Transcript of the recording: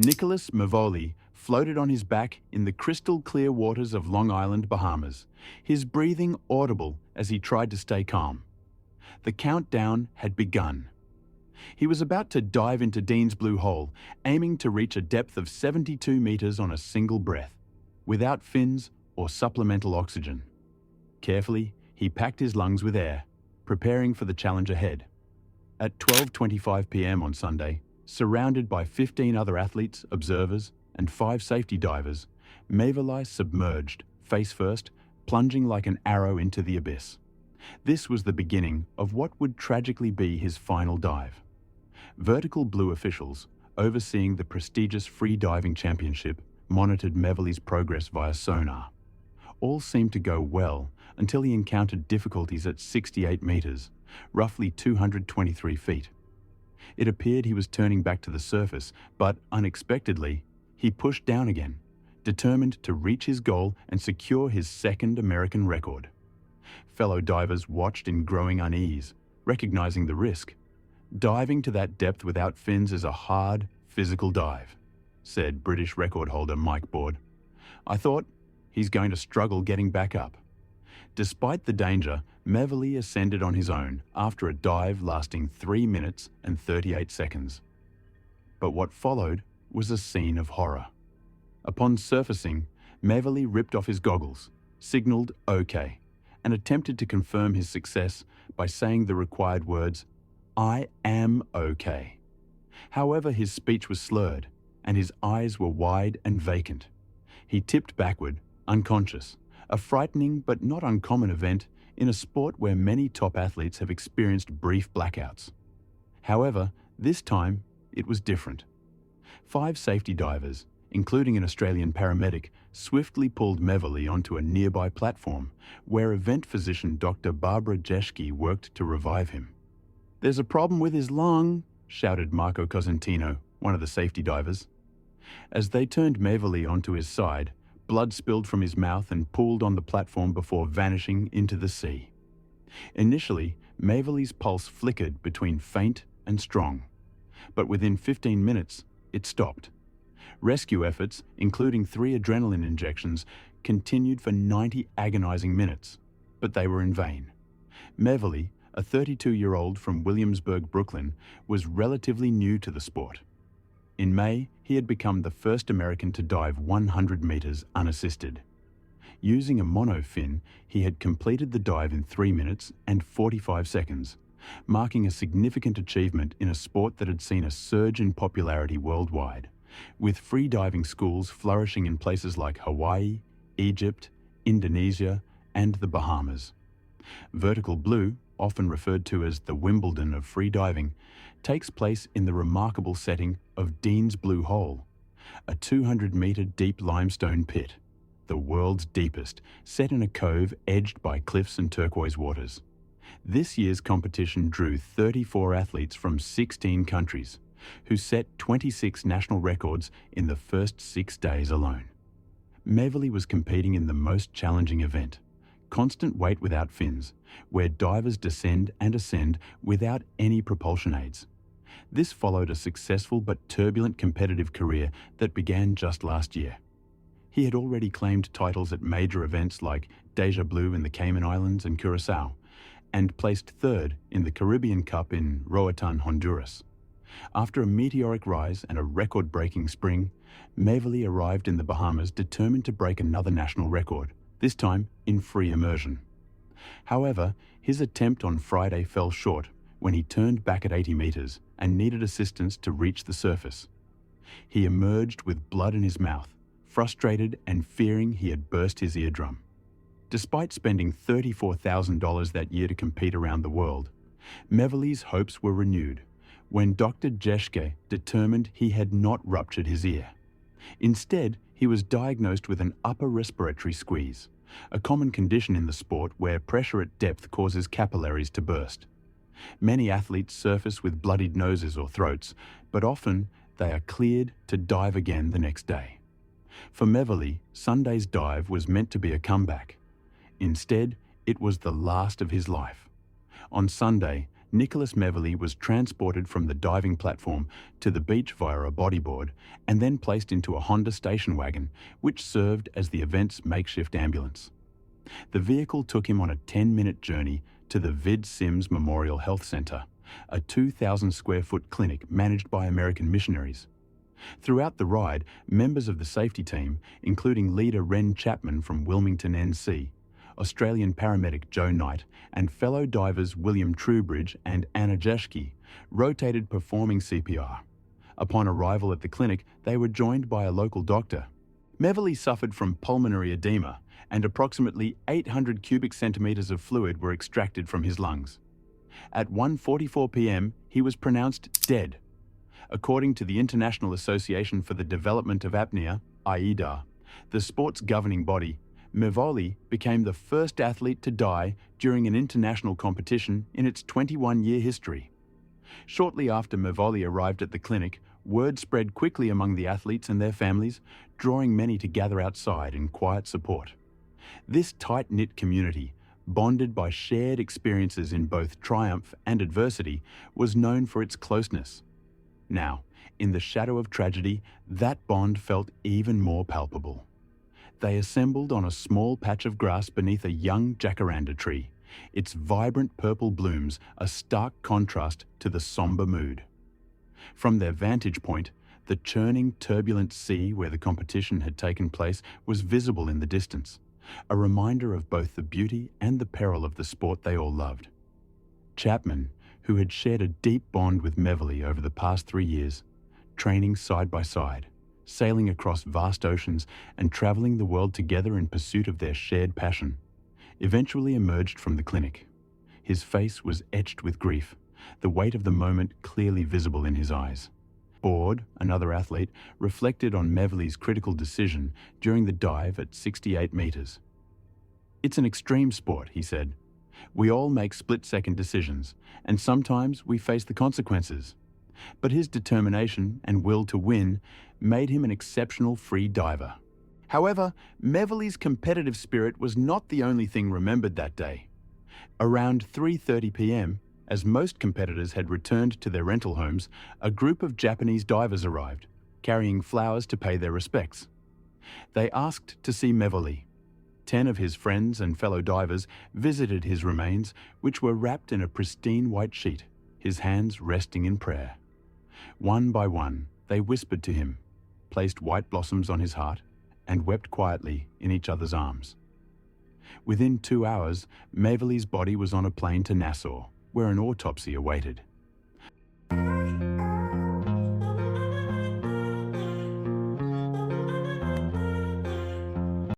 Nicholas Mavoli floated on his back in the crystal-clear waters of Long Island, Bahamas, his breathing audible as he tried to stay calm. The countdown had begun. He was about to dive into Dean's blue hole, aiming to reach a depth of 72 meters on a single breath, without fins or supplemental oxygen. Carefully, he packed his lungs with air, preparing for the challenge ahead. At 12:25 p.m. on Sunday, surrounded by 15 other athletes, observers, and 5 safety divers, Mavoli submerged, face first, plunging like an arrow into the abyss. This was the beginning of what would tragically be his final dive. Vertical Blue officials, overseeing the prestigious free diving championship, monitored Mavoli's progress via sonar. All seemed to go well until he encountered difficulties at 68 meters, roughly 223 feet. It appeared he was turning back to the surface, but unexpectedly, he pushed down again, determined to reach his goal and secure his second American record. Fellow divers watched in growing unease, recognizing the risk. "Diving to that depth without fins is a hard, physical dive," said British record holder Mike Board. "I thought he's going to struggle getting back up." Despite the danger, Mavoli ascended on his own after a dive lasting 3 minutes and 38 seconds. But what followed was a scene of horror. Upon surfacing, Mavoli ripped off his goggles, signaled OK, and attempted to confirm his success by saying the required words, "I am OK." However, his speech was slurred, and his eyes were wide and vacant. He tipped backward, unconscious, a frightening but not uncommon event in a sport where many top athletes have experienced brief blackouts. However, this time it was different. 5 safety divers, including an Australian paramedic, swiftly pulled Mavoli onto a nearby platform where event physician Dr. Barbara Jeschke worked to revive him. "There's a problem with his lung," shouted Marco Cosentino, one of the safety divers. As they turned Mavoli onto his side, blood spilled from his mouth and pooled on the platform before vanishing into the sea. Initially, Mavoli's pulse flickered between faint and strong, but within 15 minutes, it stopped. Rescue efforts, including 3 adrenaline injections, continued for 90 agonizing minutes, but they were in vain. Mavoli, a 32-year-old from Williamsburg, Brooklyn, was relatively new to the sport. In May, he had become the first American to dive 100 meters unassisted. Using a monofin, he had completed the dive in 3 minutes and 45 seconds, marking a significant achievement in a sport that had seen a surge in popularity worldwide, with free diving schools flourishing in places like Hawaii, Egypt, Indonesia, and the Bahamas. Vertical Blue, often referred to as the Wimbledon of free diving, takes place in the remarkable setting of Dean's Blue Hole, a 200-meter deep limestone pit, the world's deepest, set in a cove edged by cliffs and turquoise waters. This year's competition drew 34 athletes from 16 countries, who set 26 national records in the first 6 days alone. Mavoli was competing in the most challenging event, constant weight without fins, where divers descend and ascend without any propulsion aids. This followed a successful but turbulent competitive career that began just last year. He had already claimed titles at major events like Deja Blue in the Cayman Islands and Curacao, and placed 3rd in the Caribbean Cup in Roatan, Honduras. After a meteoric rise and a record-breaking spring, Mavoli arrived in the Bahamas determined to break another national record, this time in free immersion. However, his attempt on Friday fell short when he turned back at 80 meters and needed assistance to reach the surface. He emerged with blood in his mouth, frustrated and fearing he had burst his eardrum. Despite spending $34,000 that year to compete around the world, Mavoli's hopes were renewed when Dr. Jeschke determined he had not ruptured his ear. Instead, he was diagnosed with an upper respiratory squeeze, a common condition in the sport where pressure at depth causes capillaries to burst. Many athletes surface with bloodied noses or throats, but often they are cleared to dive again the next day. For Mavoli, Sunday's dive was meant to be a comeback. Instead, it was the last of his life. On Sunday, Nicholas Meverley was transported from the diving platform to the beach via a bodyboard and then placed into a Honda station wagon, which served as the event's makeshift ambulance. The vehicle took him on a 10-minute journey to the Vid Sims Memorial Health Center, a 2,000-square-foot clinic managed by American missionaries. Throughout the ride, members of the safety team, including leader Ren Chapman from Wilmington, NC, Australian paramedic Joe Knight, and fellow divers William Trubridge and Anna Jeschke, rotated performing CPR. Upon arrival at the clinic, they were joined by a local doctor. Meverley suffered from pulmonary edema, and approximately 800 cubic centimeters of fluid were extracted from his lungs. At 1:44 p.m., he was pronounced dead. According to the International Association for the Development of Apnea, AIDA, the sport's governing body, Meverley became the first athlete to die during an international competition in its 21-year history. Shortly after Meverley arrived at the clinic, word spread quickly among the athletes and their families, drawing many to gather outside in quiet support. This tight-knit community, bonded by shared experiences in both triumph and adversity, was known for its closeness. Now, in the shadow of tragedy, that bond felt even more palpable. They assembled on a small patch of grass beneath a young jacaranda tree, its vibrant purple blooms a stark contrast to the somber mood. From their vantage point, the churning, turbulent sea where the competition had taken place was visible in the distance, a reminder of both the beauty and the peril of the sport they all loved. Chapman, who had shared a deep bond with Meverley over the past 3 years, training side by side, sailing across vast oceans and traveling the world together in pursuit of their shared passion, eventually emerged from the clinic. His face was etched with grief, the weight of the moment clearly visible in his eyes. Board, another athlete, reflected on Meverley's critical decision during the dive at 68 meters. "It's an extreme sport," he said. "We all make split-second decisions, and sometimes we face the consequences." But his determination and will to win made him an exceptional free diver. However, Meverley's competitive spirit was not the only thing remembered that day. Around 3:30 p.m., as most competitors had returned to their rental homes, a group of Japanese divers arrived, carrying flowers to pay their respects. They asked to see Meverley. 10 of his friends and fellow divers visited his remains, which were wrapped in a pristine white sheet, his hands resting in prayer. One by one, they whispered to him, placed white blossoms on his heart, and wept quietly in each other's arms. Within 2 hours, Meverley's body was on a plane to Nassau, where an autopsy awaited.